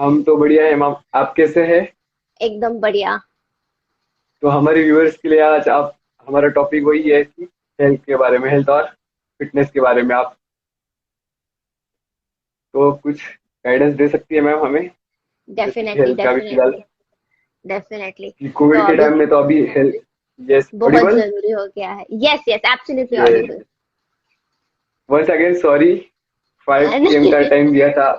हम तो बढ़िया है मैम। आप कैसे हैं? एकदम बढ़िया। तो हमारे व्यूअर्स के लिए आज आप हमारा टॉपिक वही है कि हेल्थ के बारे में, हेल्थ और फिटनेस के बारे में आप तो कुछ गाइडेंस दे सकती है मैम हमें, जैसे कि डेफिनेटली हेल्थ का भी फिलहाल डेफिनेटली डेफिनेटली। कि तो कोविड के अभी टाइम में तो अभी हेल्थ। यस, बहुत ऑडिबल। जरूरी हो गया है। Yes yes absolutely yes. Audible. Once again sorry, 5 PM का नहीं टाइम दिया था।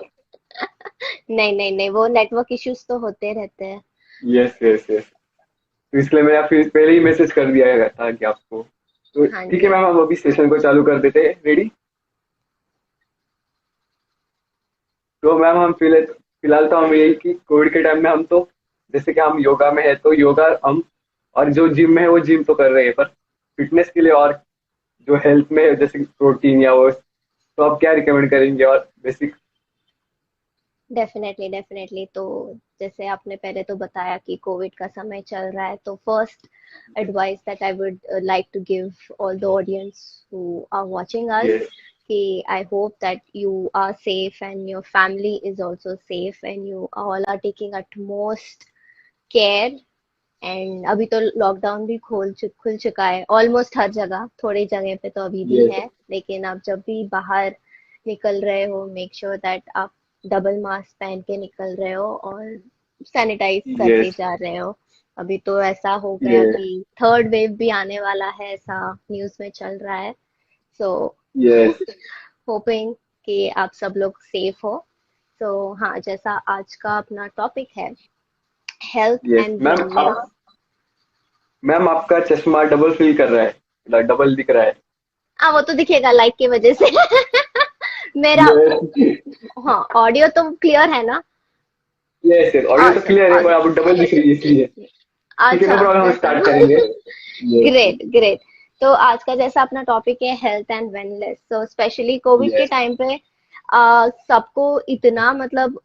नहीं नहीं नहीं, वो नेटवर्क इश्यूज तो होते रहते हैं। Yes yes yes. तो इसलिए मैंने फिर पहले ही मैसेज कर दिया था कि आपको। तो हाँ ठीक है जी। मैम, हम अभी सेशन को चालू कर देते हैं। रेडी? तो मैम हम फिलहाल फिलहाल तो हम यही कि कोविड के टाइम में हम तो जैसे कि हम योगा में है तो योगा हम, और जो जिम में है वो जिम तो कर रहे हैं, पर फिटनेस के लिए और जो हेल्थ में है, जैसे कि प्रोटीन या वो, तो आप क्या रिकमेंड करेंगे और बेसिक? Definitely definitely. तो जैसे आपने पहले तो बताया कि कोविड का समय चल रहा है, तो first advice that I would like to give all the audience who are watching us yes कि I hope that you are safe and your family is also safe and you all are taking utmost care. And अभी तो lockdown भी खुल चुका है almost हर जगह, थोड़ी जगह पे तो अभी भी यस है, लेकिन आप जब भी बाहर निकल रहे हो मेक श्योर दैट आप डबल मास्क पहन के निकल रहे हो और सैनिटाइज करते यस जा रहे हो। अभी तो ऐसा हो गया यस कि थर्ड वेव भी आने वाला है, ऐसा न्यूज में चल रहा है। सो यस होपिंग कि आप सब लोग सेफ हो। तो हाँ, जैसा आज का अपना टॉपिक है, health yes and ma'am. Wellness. Ma'am आपका चश्मा डबल फिल कर रहा है, मतलब डबल दिख रहा है। हाँ, वो तो दिखेगा लाइट की वजह से। मेरा यस हाँ, ऑडियो तो क्लियर है ना? यस यस, ऑडियो तो ऑसम क्लियर है पर आप डबल दिख रही है ऑसम। इसलिए। ठीक है, नो अच्छा प्रॉब्लम, हम वैसा। स्टार्ट करेंगे। Yes great great. तो आज का जैसा अपना टॉपिक है हेल्थ एंड वेलनेस, तो स्पेशली कोविड के यस टाइम पे सबको इतना मतलब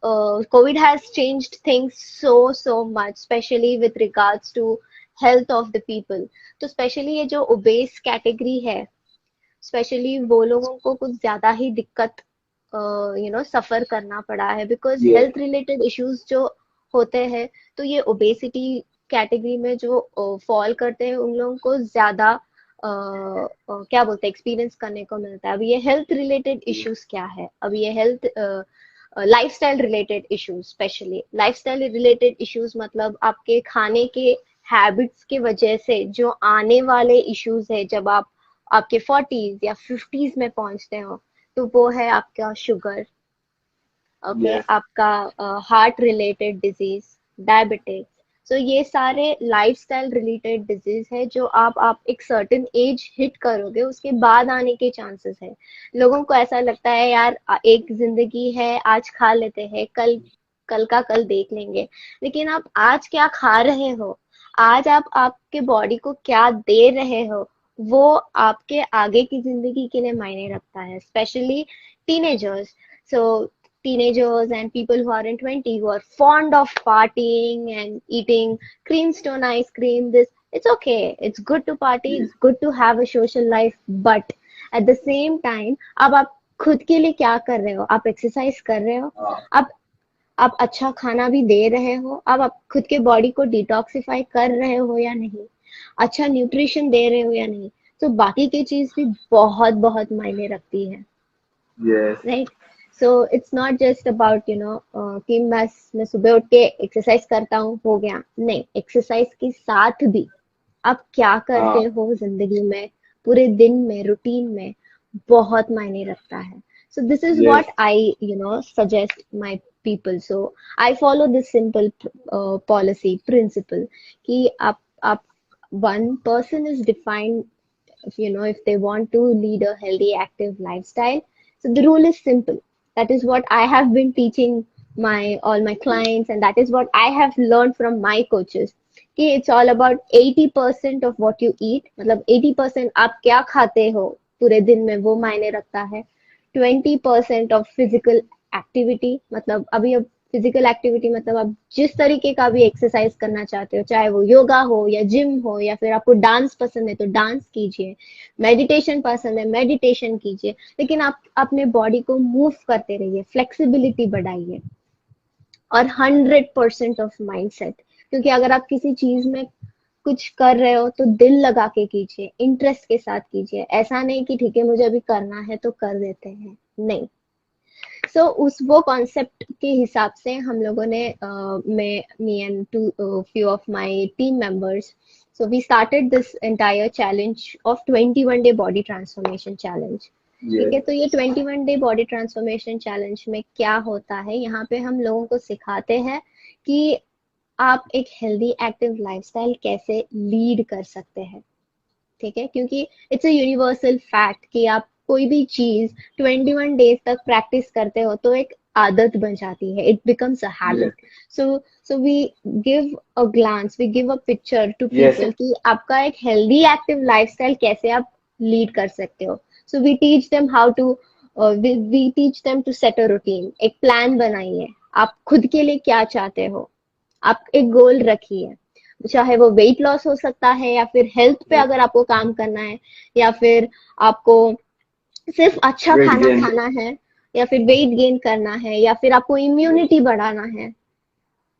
covid has changed things so so much, specially with regards to health of the people. तो स्पेशली ये जो ओबेस कैटेगरी है, स्पेशली वो लोगों को कुछ ज्यादा ही दिक्कत सफर करना पड़ा है, because yes health related issues जो होते हैं, तो ये ओबेसिटी कैटेगरी में जो फॉल करते हैं उन लोगों को ज्यादा क्या बोलते हैं एक्सपीरियंस करने को मिलता है। अब ये हेल्थ रिलेटेड इश्यूज क्या है, अब ये health lifestyle related issues, specially lifestyle related issues मतलब आपके खाने के हैबिट्स की वजह से जो आने वाले इश्यूज है जब आप आपके 40s या 50s में पहुंचते हो, तो वो है आपका शुगर, ओके, यस आपका हार्ट रिलेटेड डिजीज, डायबिटीज। सो ये सारे लाइफस्टाइल रिलेटेड डिजीज है जो आप एक सर्टेन एज हिट करोगे उसके बाद आने के चांसेस है। लोगों को ऐसा लगता है यार एक जिंदगी है, आज खा लेते हैं, कल कल का कल देख लेंगे। लेकिन आप आज क्या खा रहे हो, आज आप आपके बॉडी को क्या दे रहे हो, वो आपके आगे की जिंदगी के लिए मायने रखता है, specially teenagers. So teenagers and people who are in 20 who are fond of partying and eating creamstone ice cream, this, it's okay, it's good to party, yes it's good to have a social life, but at the same time अब आप खुद के लिए क्या कर रहे हो, आप एक्सरसाइज कर रहे हो, हाँ आप आप अच्छा खाना भी दे रहे हो, अब आप खुद के बॉडी को डिटॉक्सिफाई कर रहे हो या नहीं, अच्छा न्यूट्रिशन दे रहे हो या नहीं, तो बाकी की चीज भी बहुत बहुत मायने रखती है, yes right? So it's not just about कि बस मैं सुबह उठ के एक्सरसाइज करता हूँ हो गया, नहीं, एक्सरसाइज के साथ भी आप क्या करते हाँ हो जिंदगी में, पूरे दिन में, रूटीन में, बहुत मायने रखता है। So this is yes what I suggest my people. So I follow this simple policy principle कि आप one person is defined, if they want to lead a healthy active lifestyle. So the rule is simple, that is what I have been teaching my all my clients, and that is what I have learned from my coaches कि it's all about 80% of what you eat, मतलब 80% आप क्या खाते हो पूरे दिन में वो मायने रखता है। 20% ऑफ फिजिकल एक्टिविटी, मतलब अभी अब फिजिकल एक्टिविटी मतलब आप जिस तरीके का भी एक्सरसाइज करना चाहते हो, चाहे वो योगा हो या जिम हो या फिर आपको डांस पसंद है तो डांस कीजिए, मेडिटेशन पसंद है मेडिटेशन कीजिए, लेकिन आप अपने बॉडी को मूव करते रहिए, फ्लेक्सिबिलिटी बढ़ाइए। और 100% ऑफ माइंडसेट। क्योंकि अगर आप किसी चीज में कुछ कर रहे हो तो दिल लगा के कीजिए, इंटरेस्ट के साथ कीजिए। ऐसा नहीं कि ठीक है मुझे अभी करना है तो कर देते हैं, नहीं। सो उस वो कॉन्सेप्ट के हिसाब से हम लोगों ने मैं me and two few of my team members, so we started this entire challenge of 21 day body transformation challenge. ठीक है, ये तो ये 21 डे बॉडी ट्रांसफॉर्मेशन चैलेंज में क्या होता है, यहाँ पे हम लोगों को सिखाते हैं कि आप एक हेल्दी एक्टिव लाइफस्टाइल कैसे लीड कर सकते हैं। ठीक है, क्योंकि इट्स अ यूनिवर्सल फैक्ट कि आप कोई भी चीज 21 डेज तक प्रैक्टिस करते हो तो एक आदत बन जाती है, इट बिकम्स अ ये habit. So so we give a glance, we give a picture to yes. People कि आपका एक हेल्दी एक्टिव लाइफस्टाइल कैसे आप लीड कर सकते हो। So we teach them how to, we teach them to set a routine, एक plan बनाइए, आप खुद के लिए क्या चाहते हो, आप एक गोल रखिए। चाहे वो वेट लॉस हो सकता है, या फिर हेल्थ पे अगर आपको काम करना है, या फिर आपको सिर्फ अच्छा वेट खाना गेन। खाना है, या फिर वेट गेन करना है, या फिर आपको इम्यूनिटी बढ़ाना है।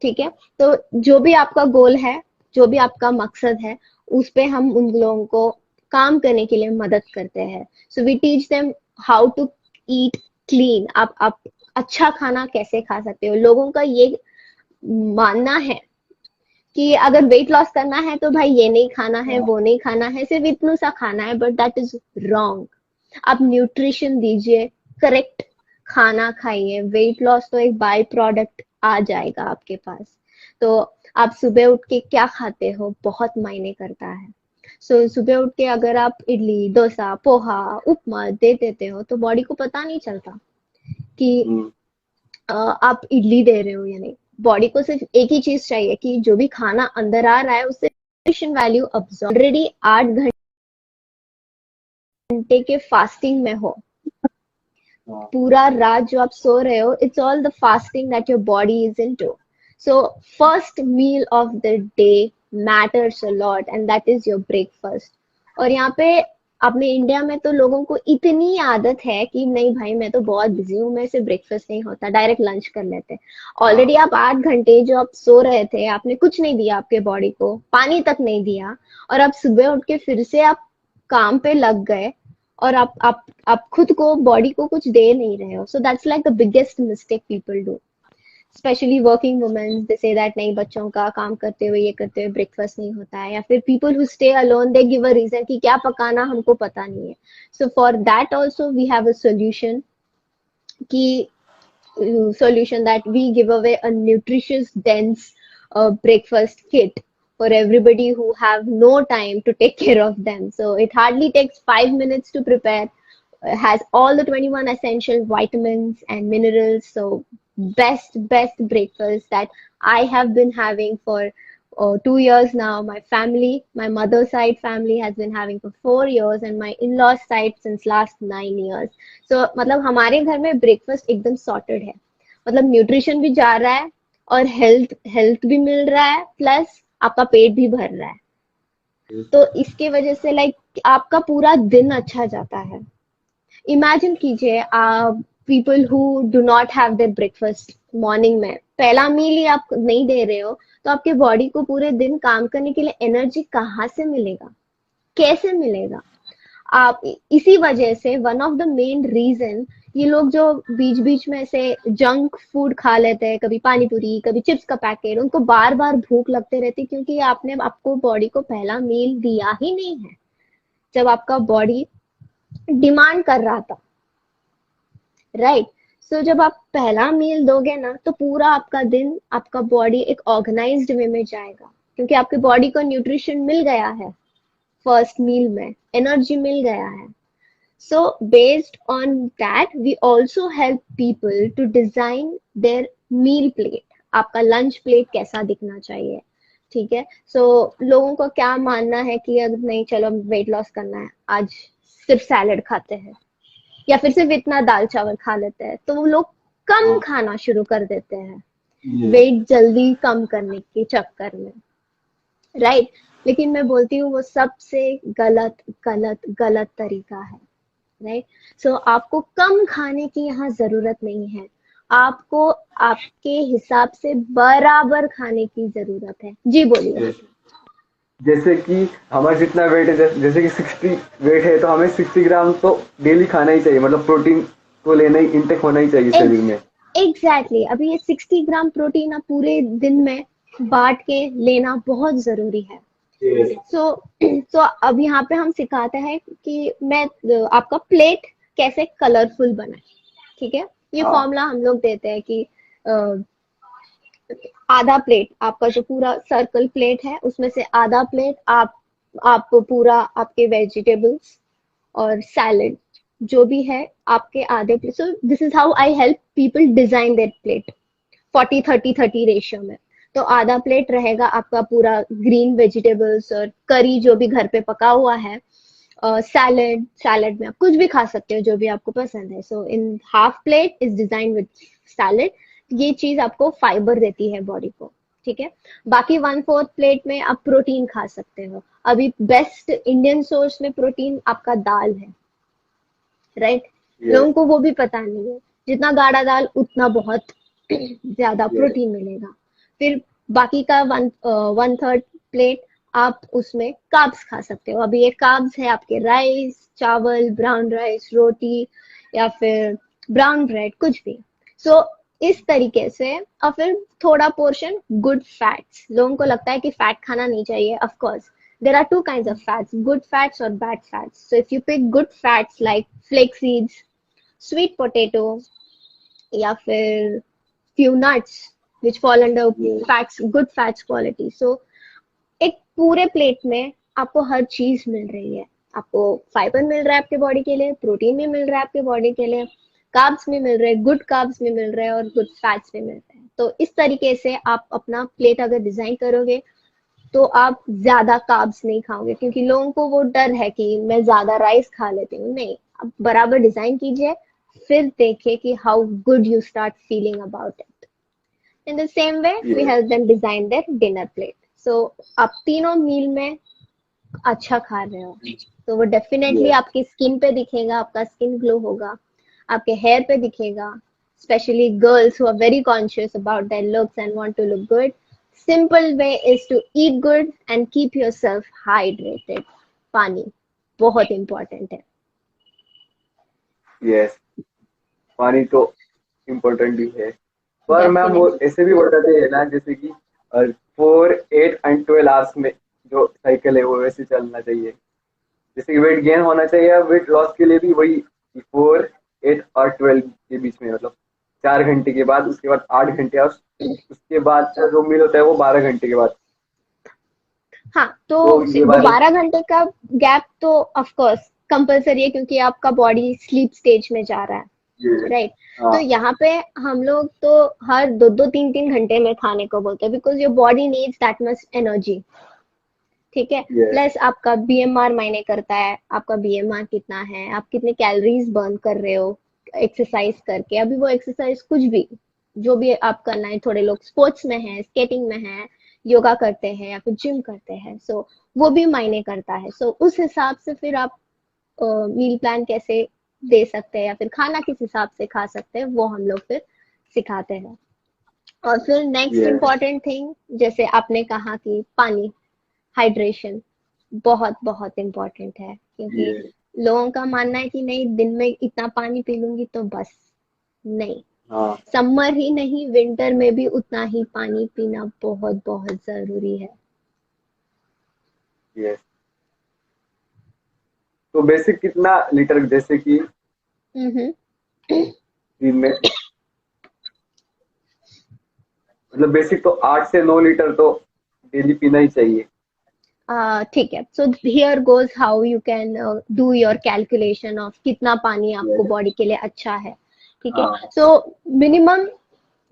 ठीक है, तो जो भी आपका गोल है, जो भी आपका मकसद है, उस पे हम उन लोगों को काम करने के लिए मदद करते हैं। So we teach them how to eat clean. आप अच्छा खाना कैसे खा सकते हो। लोगों का ये मानना है कि अगर वेट लॉस करना है तो भाई ये नहीं खाना है, वो नहीं खाना है, सिर्फ इतना सा खाना है, बट दैट इज रॉन्ग। आप न्यूट्रिशन दीजिए, करेक्ट खाना खाइए। वेट लॉस तो एक बाय प्रोडक्ट आ जाएगा आपके पास। तो आप सुबह उठ के क्या खाते हो बहुत मायने करता है। सुबह उठ के अगर आप इडली डोसा पोहा उपमा दे देते हो तो बॉडी को पता नहीं चलता कि आप इडली दे रहे हो या नहीं। बॉडी को सिर्फ एक ही चीज चाहिए कि जो भी खाना अंदर आ रहा है उससे न्यूट्रिशन वैल्यू अब्सॉर्ब। ऑलरेडी 8 घंटे के फास्टिंग में हो, पूरा रात जो आप सो रहे हो, it's all the fasting that your body is into. So first meal of the day matters a lot and that is your breakfast. और यहाँ पे अपने इंडिया में तो लोगों को इतनी आदत है कि नहीं भाई मैं तो बहुत बिजी हूँ, मेरे से ब्रेकफास्ट नहीं होता, डायरेक्ट लंच कर लेते हैं। ऑलरेडी आप 8 घंटे जो आप सो रहे थे, आपने कुछ नहीं दिया आपके बॉडी को, पानी तक नहीं दिया, और आप सुबह उठ के फिर से आप काम पे लग गए, और आप खुद को बॉडी को कुछ दे नहीं रहे हो। So that's like the biggest mistake people do, specially working women. They say that नहीं, बच्चों का काम करते हुए ये करते हुए ब्रेकफास्ट नहीं होता है, या फिर people who stay alone they give a reason कि क्या पकाना हमको पता नहीं है। So for that also we have a solution कि solution that we give away a nutritious dense breakfast kit for everybody who have no time to take care of them. So it hardly takes 5 minutes to prepare, has all the 21 essential vitamins and minerals. So best breakfast that I have been having for 2 years now. My family, my mother's side family has been having for 4 years, and my in-laws side since last 9 years. So मतलब हमारे घर में breakfast एकदम sorted है। मतलब nutrition भी जा रहा है, और हेल्थ हेल्थ भी मिल रहा है, प्लस आपका पेट भी भर रहा है। तो इसके वजह से लाइक आपका पूरा दिन अच्छा जाता है। इमेजिन कीजिए, आप people who do not have their breakfast morning में, पहला मील ही आप नहीं दे रहे हो, तो आपके बॉडी को पूरे दिन काम करने के लिए एनर्जी कहाँ से मिलेगा, कैसे मिलेगा। आप इसी वजह से one of the main reason, ये लोग जो बीच बीच में से जंक फूड खा लेते हैं, कभी पानी पूरी कभी चिप्स का पैकेट, उनको बार बार भूख लगते रहती, क्योंकि आपने आपको बॉडी को पहला मील दिया ही नहीं है जब आपका बॉडी डिमांड कर रहा था, राइट। सो जब आप पहला मील दोगे ना तो पूरा आपका दिन, आपका बॉडी एक ऑर्गेनाइज्ड वे में जाएगा, क्योंकि आपके बॉडी को न्यूट्रिशन मिल गया है, फर्स्ट मील में एनर्जी मिल गया है। So based on that, we also help people to design their meal plate. आपका लंच प्लेट कैसा दिखना चाहिए। ठीक है, सो लोगों को क्या मानना है कि अगर नहीं चलो वेट लॉस करना है, आज सिर्फ सैलेड खाते हैं, या फिर सिर्फ इतना दाल चावल खा लेते हैं, तो वो लोग कम खाना शुरू कर देते हैं वेट जल्दी कम करने के चक्कर में, राइट। लेकिन मैं बोलती हूँ वो सबसे गलत गलत गलत तरीका है, राइट। सो आपको कम खाने की यहाँ जरूरत नहीं है। आपको आपके हिसाब से बराबर खाने की जरूरत है। जी बोलिए। जैसे जैसे कि हमारा जितना वेट है, जैसे कि 60 वेट है, तो हमें 60 ग्राम तो डेली खाना ही चाहिए, मतलब प्रोटीन को लेना ही, इंटेक होना ही चाहिए शरीर में। एग्जैक्टली अभी ये 60 ग्राम प्रोटीन आप पूरे दिन में बांट के लेना बहुत जरूरी है। Yes. सो सो अब यहाँ पे हम सिखाते हैं कि मैं आपका प्लेट कैसे कलरफुल बनाए। ठीक है, ये हाँ। फॉर्मूला हम लोग देते हैं कि अ, आधा प्लेट आपका जो पूरा सर्कल प्लेट है उसमें से आधा प्लेट आप पूरा आपके वेजिटेबल्स और सैलेड जो भी है आपके आधे plate. So this is how I help people design there plate 40-30-30 ratio में। तो आधा प्लेट रहेगा आपका पूरा ग्रीन वेजिटेबल्स और करी जो भी घर पे पका हुआ है, सैलेड, सैलेड में आप कुछ भी खा सकते हो जो भी आपको पसंद है। So in half plate is design with salad. ये चीज आपको फाइबर देती है बॉडी को। ठीक है, बाकी 1/4 प्लेट में आप प्रोटीन खा सकते हो। अभी बेस्ट इंडियन सोर्स में प्रोटीन आपका दाल है, राइट? यस। लोगों को वो भी पता नहीं है, जितना गाढ़ा दाल उतना बहुत ज्यादा यस। प्रोटीन मिलेगा। फिर बाकी का 1/3 प्लेट आप उसमें कार्ब्स खा सकते हो। अभी ये कार्ब्स है आपके राइस, चावल, ब्राउन राइस, रोटी या फिर ब्राउन ब्रेड, कुछ भी। सो इस तरीके से। और फिर थोड़ा पोर्शन गुड फैट्स। लोगों को लगता है कि फैट खाना नहीं चाहिए। Of course there are two kinds of fats, good fats or bad fats. So if you pick good fats like flax seeds, sweet potato, या फिर few nuts which fall under yes. fats, good fats quality. So एक पूरे plate में आपको हर चीज मिल रही है। आपको फाइबर मिल रहा है आपके बॉडी के लिए, प्रोटीन भी मिल रहा है आपके बॉडी के लिए, कार्ब्स भी मिल रहे हैं, गुड कार्ब्स भी मिल रहे हैं और गुड फैट्स भी मिल रहे हैं। तो इस तरीके से आप अपना प्लेट अगर डिजाइन करोगे तो आप ज्यादा कार्ब्स नहीं खाओगे, क्योंकि लोगों को वो डर है कि मैं ज्यादा राइस खा लेती हूँ। नहीं, आप बराबर डिजाइन कीजिए, फिर देखिए कि how good you start feeling about it. In the same way we yes. Help them design their dinner plate. So आप तीनों मील में अच्छा खा रहे हो तो वो डेफिनेटली यस। आपकी स्किन पे दिखेगा, आपका स्किन ग्लो होगा, आपके हेयर पे दिखेगा। Specially girls who are very conscious about their looks and want to look good, simple way is to eat good and keep yourself hydrated. पानी बहुत इंपॉर्टेंट है। यस। पानी तो इम्पोर्टेंट ही है। पर मैम वो डेफिनेटली। ऐसे भी बताते हैं ना, जैसे कि 4, 8 एंड 12 आवर्स में जो साइकिल है वो वैसे चलना चाहिए। जैसे कि वेट गेन होना चाहिए, या वेट लॉस के लिए भी वही 4, 8 और 12 के बीच में, मतलब 4 घंटे के बाद, उसके बाद 8 घंटे, और उसके बाद का जो मील होता है वो 12 घंटे के बाद। हाँ, तो तो ये वो बारे। 12 घंटे का गैप तो ऑफ कोर्स कंपलसरी है, क्योंकि आपका बॉडी स्लीप स्टेज में जा रहा है, ये। राइट? तो हाँ। यहाँ पे हम लोग तो हर 2-2 3-3 घंटे में खाने को बोलते हैं, because your body needs that much energy. ठीक है, यस। प्लस आपका बीएमआर मायने करता है। आपका बीएमआर कितना है, आप कितने कैलोरीज बर्न कर रहे हो एक्सरसाइज करके। अभी वो एक्सरसाइज कुछ भी जो भी आप करना है, थोड़े लोग स्पोर्ट्स में हैं, स्केटिंग में हैं, योगा करते हैं या फिर जिम करते हैं, सो वो भी मायने करता है। सो उस हिसाब से फिर आप मील प्लान कैसे दे सकते हैं या फिर खाना किस हिसाब से खा सकते हैं वो हम लोग फिर सिखाते हैं। और फिर नेक्स्ट यस। इम्पॉर्टेंट थिंग, जैसे आपने कहा कि पानी, हाइड्रेशन बहुत बहुत इम्पोर्टेंट है, क्योंकि यस। लोगों का मानना है कि नहीं, दिन में इतना पानी पी लूंगी तो बस। नहीं, हाँ। समर ही नहीं, विंटर में भी उतना ही पानी पीना बहुत बहुत जरूरी है। यस। तो बेसिक कितना लीटर, जैसे कि हम्म। दिन में, मतलब बेसिक तो 8 से 9 लीटर तो डेली पीना ही चाहिए। ठीक है, so here goes how you can do your calculation of कितना पानी आपको यस। बॉडी के लिए अच्छा है। ठीक है, हाँ। सो मिनिमम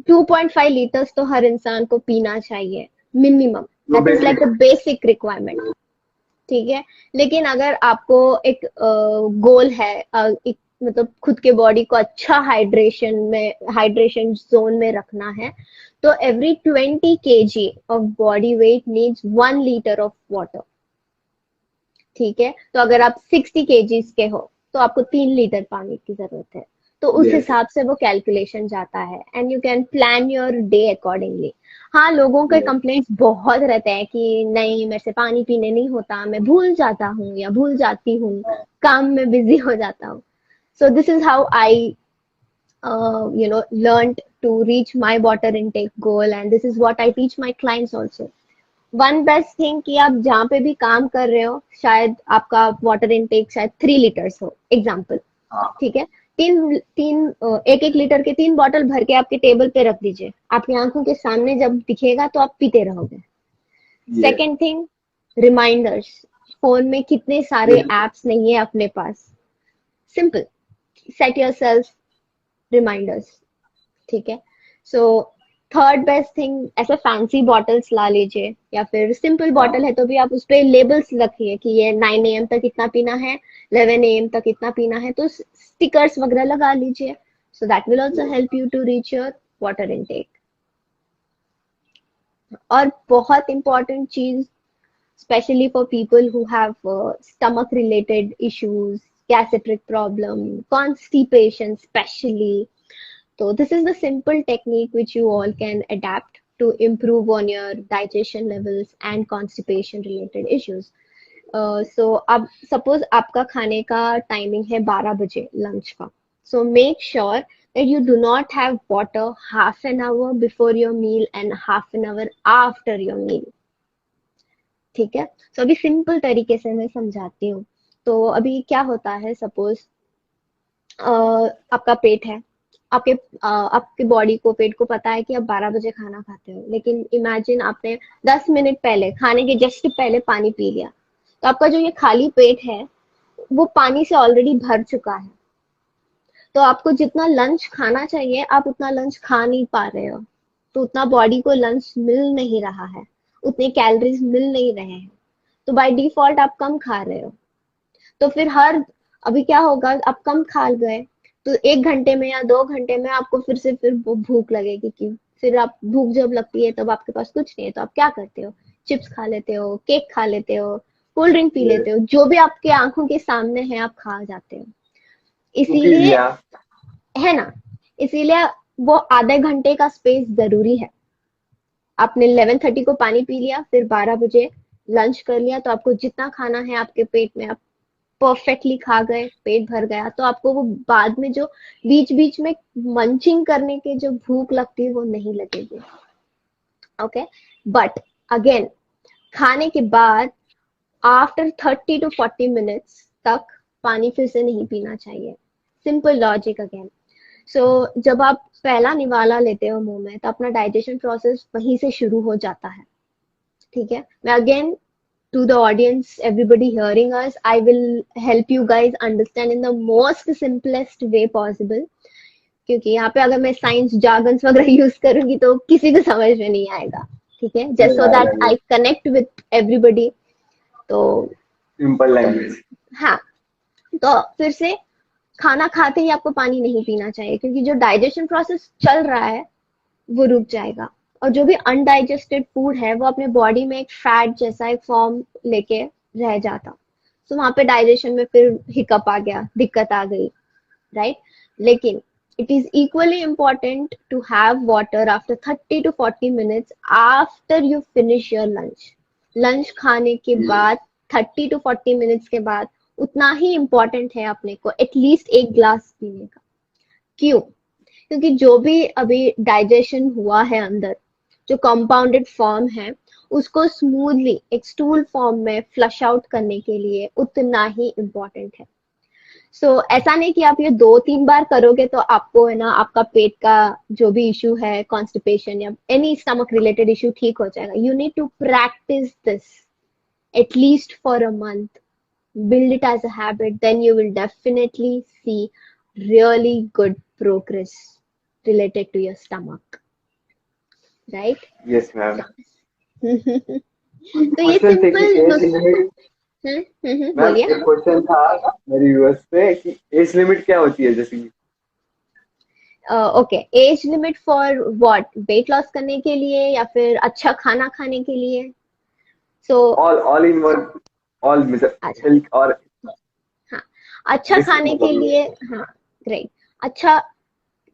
2.5 लीटर्स तो हर इंसान को पीना चाहिए, मिनिमम। जो that is like basic. The basic requirement. ठीक है, लेकिन अगर आपको एक गोल है, एक मतलब खुद के बॉडी को अच्छा हाइड्रेशन जोन में रखना है, तो every 20 kg of body weight needs 1 litre of water. ठीक है, तो अगर आप 60 kgs के हो तो आपको 3 लीटर पानी की जरूरत है। तो उस यस। हिसाब से वो कैलकुलेशन जाता है and you can plan your day accordingly. हाँ, लोगों के यस। कंप्लेंट्स बहुत रहते हैं कि नहीं, मेरे से पानी पीने नहीं होता, मैं भूल जाता हूँ या भूल जाती हूँ, काम में बिजी हो जाता हूँ। So this is how I, learned to reach my water intake goal, and this is what I teach my clients also. One best thing कि आप जहाँ पे भी काम कर रहे हो, शायद आपका वाटर इनटेक शायद 3 लीटर्स हो एग्जाम्पल, हाँ। ठीक है। तीन तीन 1-1 लीटर के 3 बॉटल भर के आपके टेबल पे रख दीजिए, आपकी आंखों के सामने जब दिखेगा तो आप पीते रहोगे। Yes. Second thing, reminders. Phone में कितने सारे यस। एप्स नहीं है अपने पास, simple, set yourself reminders, ठीक है। सो थर्ड बेस्ट थिंग, ऐसे फैंसी बॉटल्स ला लीजिए, या फिर सिंपल हाँ। बॉटल है तो भी आप उस पे लेबल्स रखिए कि ये 9 AM तक इतना पीना है, 11 AM तक इतना पीना है, तो स्टिकर्स वगैरह लगा लीजिए। So that will also yes. Help you to reach your water intake. और बहुत इंपॉर्टेंट चीज, especially for people who have stomach related issues, gastric problem, constipation especially. So this is the simple technique which you all can adapt to improve on your digestion levels and constipation related issues. So अब suppose आपका खाने का timing है 12 बजे lunch का, so make sure that you do not have water half an hour before your meal and half an hour after your meal, ठीक है। तो अभी सिंपल तरीके से मैं समझाती हूँ। तो अभी क्या होता है, सपोज आपका पेट है, आपके बॉडी को, पेट को पता है कि आप 12 बजे खाना खाते हो, लेकिन इमेजिन आपने 10 मिनट पहले, खाने के जस्ट पहले पानी पी लिया, तो आपका जो ये खाली पेट है वो पानी से ऑलरेडी भर चुका है। तो आपको जितना लंच खाना चाहिए आप उतना लंच खा नहीं पा रहे हो, तो उतना बॉडी को लंच मिल नहीं रहा है, उतने कैलोरीज मिल नहीं रहे हैं, तो बाय डिफॉल्ट आप कम खा रहे हो। तो फिर अभी क्या होगा, आप कम खा गए तो 1 घंटे में या 2 घंटे में आपको फिर वो भूख लगेगी, कि फिर आप, भूख जब लगती है तब आपके पास कुछ नहीं है, तो आप क्या करते हो, चिप्स खा लेते हो, केक खा लेते हो, कोल्ड ड्रिंक पी लेते हो, जो भी आपके आंखों के सामने है आप खा जाते हो। कुकीज इसीलिए, या। है ना, इसीलिए वो आधे घंटे का स्पेस जरूरी है। आपने 11:30 को पानी पी लिया, फिर 12 बजे लंच कर लिया, तो आपको जितना खाना है आपके पेट में आप परफेक्टली खा गए, पेट भर गया, तो आपको वो बाद में जो बीच बीच में मंचिंग करने के जो भूख लगती है वो नहीं लगेगी। ओके, बट अगेन, खाने के बाद आफ्टर 30 to 40 मिनट्स तक पानी फिर से नहीं पीना चाहिए। Simple logic again. सो जब आप पहला निवाला लेते हो मुंह में, तो अपना डाइजेशन प्रोसेस वहीं से शुरू हो जाता है, ठीक है। मैं again, to the audience, everybody hearing us, I will help you guys understand in the most simplest way possible, क्योंकि यहाँ पे अगर मैं साइंस जार्गन्स वगैरह यूज करूंगी तो किसी को समझ में नहीं आएगा, ठीक है, जस्ट नहीं सो आएगा दैट ये। I connect with everybody. तो सिंपल लैंग्वेज। हाँ, तो फिर से खाना खाते ही आपको पानी नहीं पीना चाहिए, क्योंकि जो डाइजेशन प्रोसेस चल रहा है वो रुक जाएगा, और जो भी अनडाइजेस्टेड फूड है वो अपने बॉडी में एक फैट जैसा एक फॉर्म लेके रह जाता, तो वहां पे डाइजेशन में फिर हिकअप आ गया, दिक्कत आ गई, राइट। लेकिन it is equally important to have water after 30 to 40 minutes after you finish your lunch. Lunch खाने के बाद 30 to 40 मिनट्स के बाद उतना ही इम्पोर्टेंट है अपने को एटलीस्ट एक ग्लास पीने का। क्यों? क्योंकि जो भी अभी डाइजेशन हुआ है अंदर, जो कंपाउंडेड फॉर्म है, उसको स्मूथली एक स्टूल फॉर्म में फ्लश आउट करने के लिए उतना ही इम्पोर्टेंट है। ऐसा नहीं कि आप ये 2-3 बार करोगे तो आपको, है ना, आपका पेट का जो भी इशू है, कॉन्स्टिपेशन या एनी स्टमक रिलेटेड इशू, ठीक हो जाएगा। You need to practise this at least for a month, build it as a habit, then you will definitely see really good progress related to your stomach, right? Yes ma'am. तो ये question थे कि simple age limit. Ma'am बोलिए। एक question था मेरे viewers से कि एज लिमिट क्या होती है, जैसे कि okay, age limit for what, weight loss करने के लिए या फिर अच्छा खाना खाने के लिए? So all in one, all मतलब अच्छा, हेल्थ और हाँ, अच्छा बेसिक खाने के मतलब। लिए, हाँ, ग्रेट। अच्छा,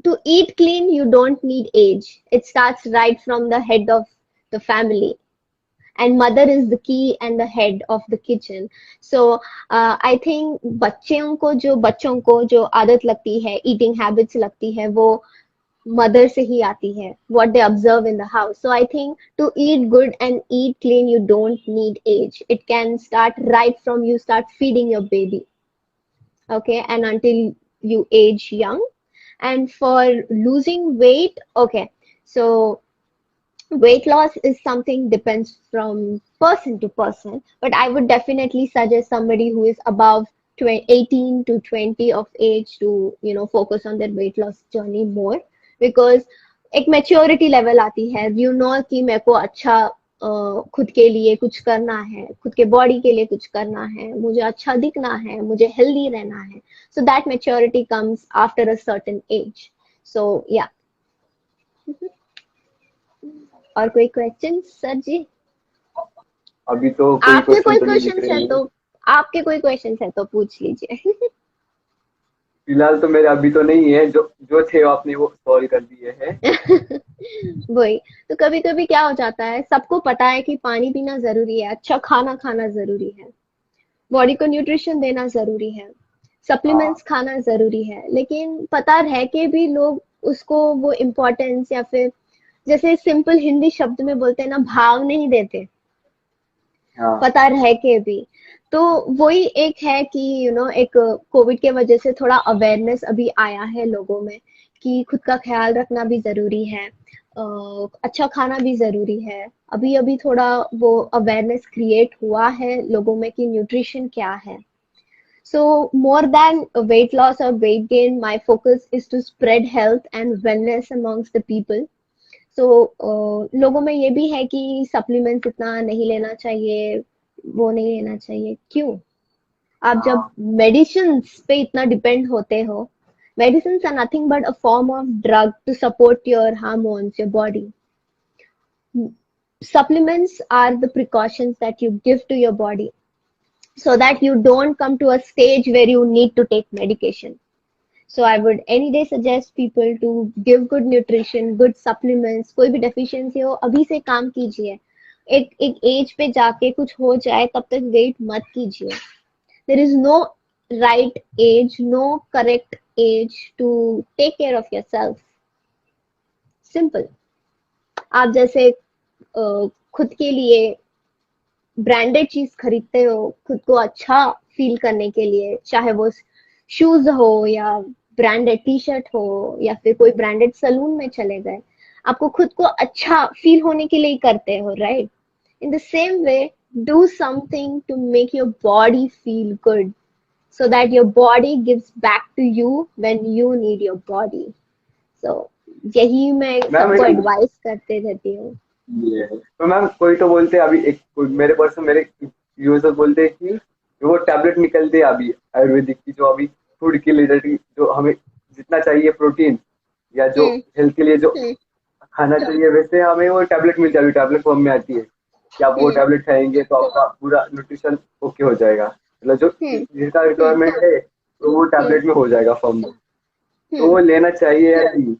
to eat clean you don't need age. It starts right from the head of the family, and mother is the key and the head of the kitchen. So I think बच्चों को जो आदत लगती है, eating habits लगती है, वो mother से ही आती है, what they observe in the house. So I think to eat good and eat clean you don't need age. It can start right from you start feeding your baby, okay, and until you age young. And for losing weight, okay, so weight loss is something depends from person to person, but I would definitely suggest somebody who is above 18 to 20 of age to focus on their weight loss journey more, because एक maturity level आती है, कि मेरे को अच्छा खुद के लिए कुछ करना है, खुद के बॉडी के लिए कुछ करना है, मुझे अच्छा दिखना है, मुझे हेल्दी रहना है. So that maturity comes after a certain age. So yeah. और कोई क्वेश्चन सर जी? अभी तो कोई आपके क्वेश्चन कोई तो नहीं दिख क्वेश्चन रहे है हैं। तो आपके कोई क्वेश्चन है तो पूछ लीजिए. फिलहाल तो मेरे अभी तो नहीं है, जो जो थे आपने वो सॉल्व कर दिए हैं। वही तो, कभी कभी क्या हो जाता है, सबको पता है कि पानी पीना जरूरी है, अच्छा खाना खाना जरूरी है, बॉडी को न्यूट्रिशन देना जरूरी है, हाँ सप्लीमेंट्स खाना जरूरी है, लेकिन पता रह के भी लोग उसको वो इम्पोर्टेंस, या फिर जैसे सिंपल हिंदी शब्द में बोलते हैं ना, भाव नहीं देते, हाँ पता रह के भी. तो वही एक है कि एक कोविड के वजह से थोड़ा अवेयरनेस अभी आया है लोगों में, कि खुद का ख्याल रखना भी जरूरी है, अच्छा खाना भी जरूरी है. अभी अभी थोड़ा वो अवेयरनेस क्रिएट हुआ है लोगों में कि न्यूट्रिशन क्या है. So more than weight loss or weight gain, my focus is to spread health and wellness amongst the people. So लोगों में ये भी है कि सप्लीमेंट्स इतना नहीं लेना चाहिए, वो नहीं लेना चाहिए. क्यों? आप जब हाँ मेडिसिन पे इतना डिपेंड होते हो, medicine are nothing but a form of drug to support your hormones, your body. Supplements are the precautions that you give to your body so that you don't come to a stage where you need to take medication. So I would any day suggest people to give good nutrition, good supplements. कोई भी deficiency हो, अभी से काम कीजिए. एक एक as पे जाके कुछ हो जाए तब तक वेट मत कीजिए. There is no right age, no correct age to take care of yourself. Simple. आप जैसे खुद के लिए ब्रांडेड चीज खरीदते हो, खुद को अच्छा फील करने के लिए, चाहे वो शूज हो या ब्रांडेड टी शर्ट हो या फिर कोई ब्रांडेड सलून में चले गए, आपको खुद को अच्छा फील होने के लिए ही करते हो, right? In the same way, do something to make your body feel good, so that your body gives back to you when you need your body. So यही मैं मैम सबको एक एडवाइस करते रहती हूँ. ये है। तो मैम कोई तो बोलते हैं अभी मेरे पर्सन मेरे यूजर बोलते हैं कि वो टैबलेट निकलते हैं अभी आयुर्वेदिक की, जो अभी फूड के लिए जो हमें जितना चाहिए प्रोटीन या जो हम्म. हेल्थ के लिए जो हम्म. खाना चाहिए, वैसे हमें वो टैबलेट मिल जाएगी, टैबलेट फॉर्म में आती है कि आप वो हम्म. टैबलेट खाएंगे तो आपका पूरा न्यूट्रिशन ओके हो जाएगा, मतलब जो हम्म. जिसका हम्म. रिक्वायरमेंट है तो वो हम्म. टैबलेट में हो जाएगा फॉर्म में। तो हम्म. वो लेना चाहिए या नहीं? क्योंकि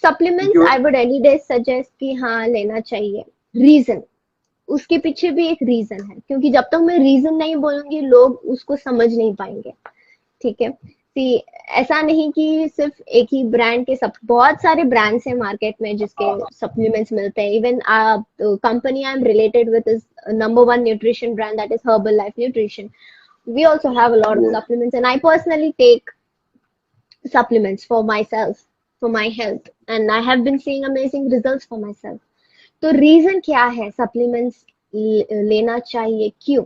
supplements I would any day suggest कि हाँ लेना चाहिए. रीजन, उसके पीछे भी एक रीजन है, क्योंकि जब तक मैं रीजन नहीं बोलूंगी लोग उसको समझ नहीं पाएंगे. ठीक है? सी, ऐसा नहीं कि सिर्फ एक ही ब्रांड के, सब बहुत सारे ब्रांड्स हैं मार्केट में जिसके सप्लीमेंट्स मिलते हैं. Even company I am related with is number one nutrition brand, that is herbal life nutrition. We also have a lot of ये supplements, and I personally take supplements for myself, for my health, and I have been seeing amazing results for myself. तो reason क्या है supplements लेना चाहिए, क्यों?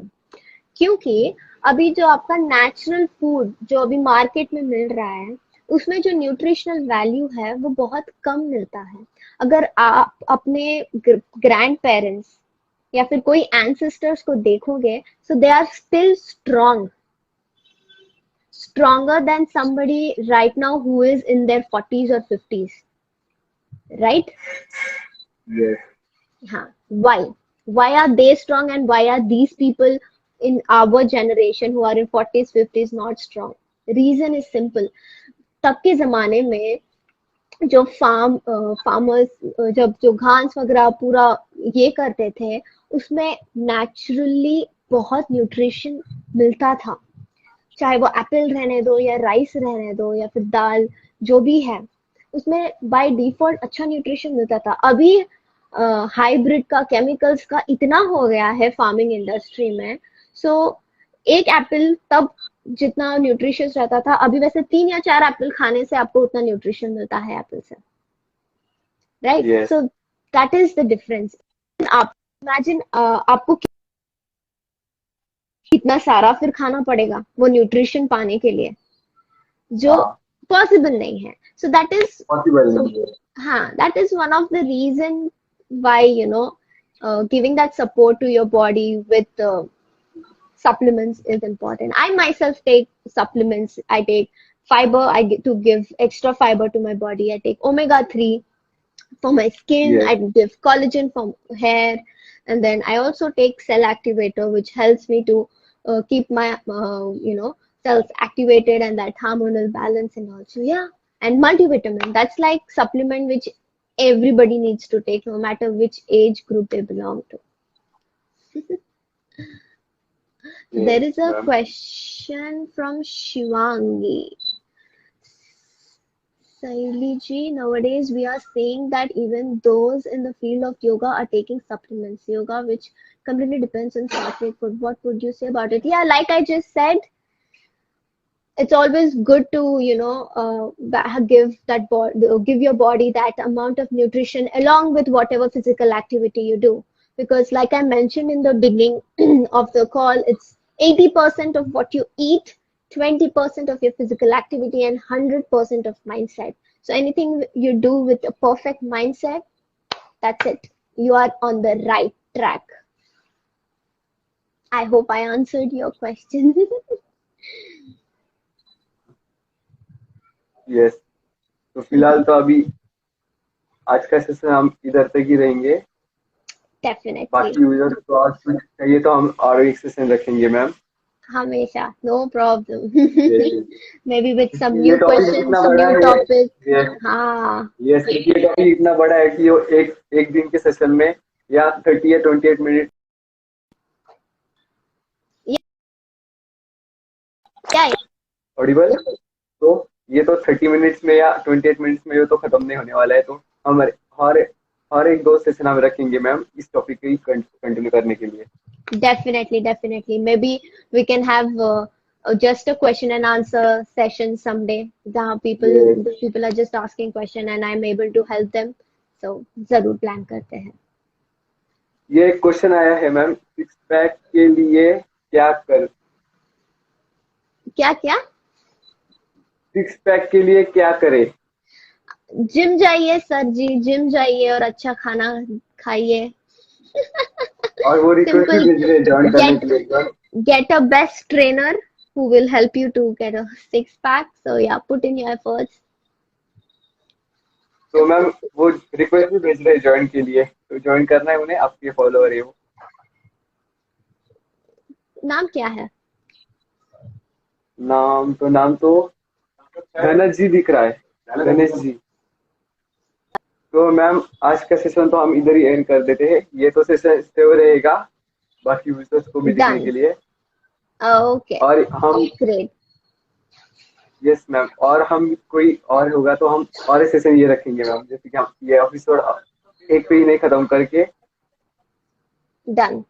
क्योंकि अभी जो आपका नेचुरल फूड जो अभी मार्केट में मिल रहा है, उसमें जो न्यूट्रिशनल वैल्यू है वो बहुत कम मिलता है. अगर आप अपने ग्रैंड पेरेंट्स या फिर कोई एंसेस्टर्स को देखोगे, so they are still strong, stronger than somebody right now who is in their 40s or 50s, right? ये Huh. Why are they strong, and why are these people in our generation who are in 40s 50s not strong? Reason is simple. तब के जमाने में जो farmers जब जो घास वगैरह पूरा ये करते थे, उसमें नेचुरली बहुत न्यूट्रिशन मिलता था। चाहे वो एप्पल रहने दो या राइस रहने दो या फिर दाल, जो भी है, उसमें बाय डिफॉल्ट अच्छा न्यूट्रिशन मिलता था। अभी हाइब्रिड का, केमिकल्स का इतना हो गया है फार्मिंग इंडस्ट्री में। सो एक एप्पल तब जितना न्यूट्रिशियस रहता था, अभी वैसे 3 या 4 एप्पल खाने से आपको उतना न्यूट्रिशन मिलता है एप्पल से, right? Yes. So that is the difference. आप इमेजिन, आपको कितना सारा फिर खाना पड़ेगा वो न्यूट्रिशन पाने के लिए, जो हाँ, पॉसिबल नहीं है। So that is, possible so नहीं है। हाँ, that is one of the reason why, giving that support to your body with supplements is important. I myself take supplements. I take fiber. I get to give extra fiber to my body. I take omega 3 for my skin. Yes. I give collagen for hair, and then I also take cell activator, which helps me to keep my cells activated and that hormonal balance, and also, yeah, and multivitamin. That's like supplement which everybody needs to take, no matter which age group they belong to. There yes is a ma'am. question from Shivangi. Saili ji, nowadays we are seeing that even those in the field of yoga are taking supplements. Yoga, which completely depends on sattvic food. What would you say about it? Yeah, like I just said, it's always good to, give your body that amount of nutrition along with whatever physical activity you do. Because, like I mentioned in the beginning of the call, it's 80% of what you eat, 20% of your physical activity, and 100% of mindset. So anything you do with a perfect mindset, that's it. You are on the right track. I hope I answered your question. Yes. तो फिलहाल तो अभी आज का session हम इधर तक ही रहेंगे। Definitely. बाकी यूजर्स को और कुछ चाहिए तो हम और एक सेशन रखेंगे ma'am. Hamesha, no problem. Yes. Maybe with some ये new टॉपिक questions, इतना some बड़ा new है। topics. यस। हाँ, यस, ये टॉपिक इतना बड़ा है कि वो एक एक दिन के सेशन में या 30 या 28 मिनट yeah, yeah, ऑडिबल। तो ये तो 30 मिनट्स में या 28 मिनट्स में ये तो खत्म नहीं होने वाला है। तो हम हर हर एक दो सेशन हम रखेंगे मैम इस टॉपिक को कंटिन्यू करने के लिए। definitely, definitely. Maybe we can have just a question and answer session someday. जहाँ ये people are just asking question and I'm able to help them. So जरूर plan करते हैं. ये एक क्वेश्चन आया है मैम, सिक्स पैक के लिए क्या कर क्या क्या? सिक्स पैक के लिए क्या करे? जिम जाइए सर जी, जिम जाइए और अच्छा खाना खाइए. और वो रिक्वेस्ट भी Simple. भेज रहे हैं ज्वाइन करने Get के लिए। get a best trainer who will help you to get a six pack. So yeah, put in your efforts. तो मैम वो रिक्वेस्ट भी भेज रहे हैं ज्वाइन के लिए, तो ज्वाइन करना है उन्हें, आपके फॉलोअर है वो। नाम क्या है? नाम तो धनज जी दिख रहा है, गणेश जी। तो मैम आज का सेशन तो हम इधर ही एंड कर देते हैं। ये तो सेशन सेव रहेगा बाकी यूजर्स को भी दिखने के Done. लिए। Okay. और हम Great. यस मैम, और हम कोई और होगा तो हम और सेशन ये रखेंगे मैम, जैसे कि हम ये एपिसोड एक पे ही नहीं खत्म करके। Done.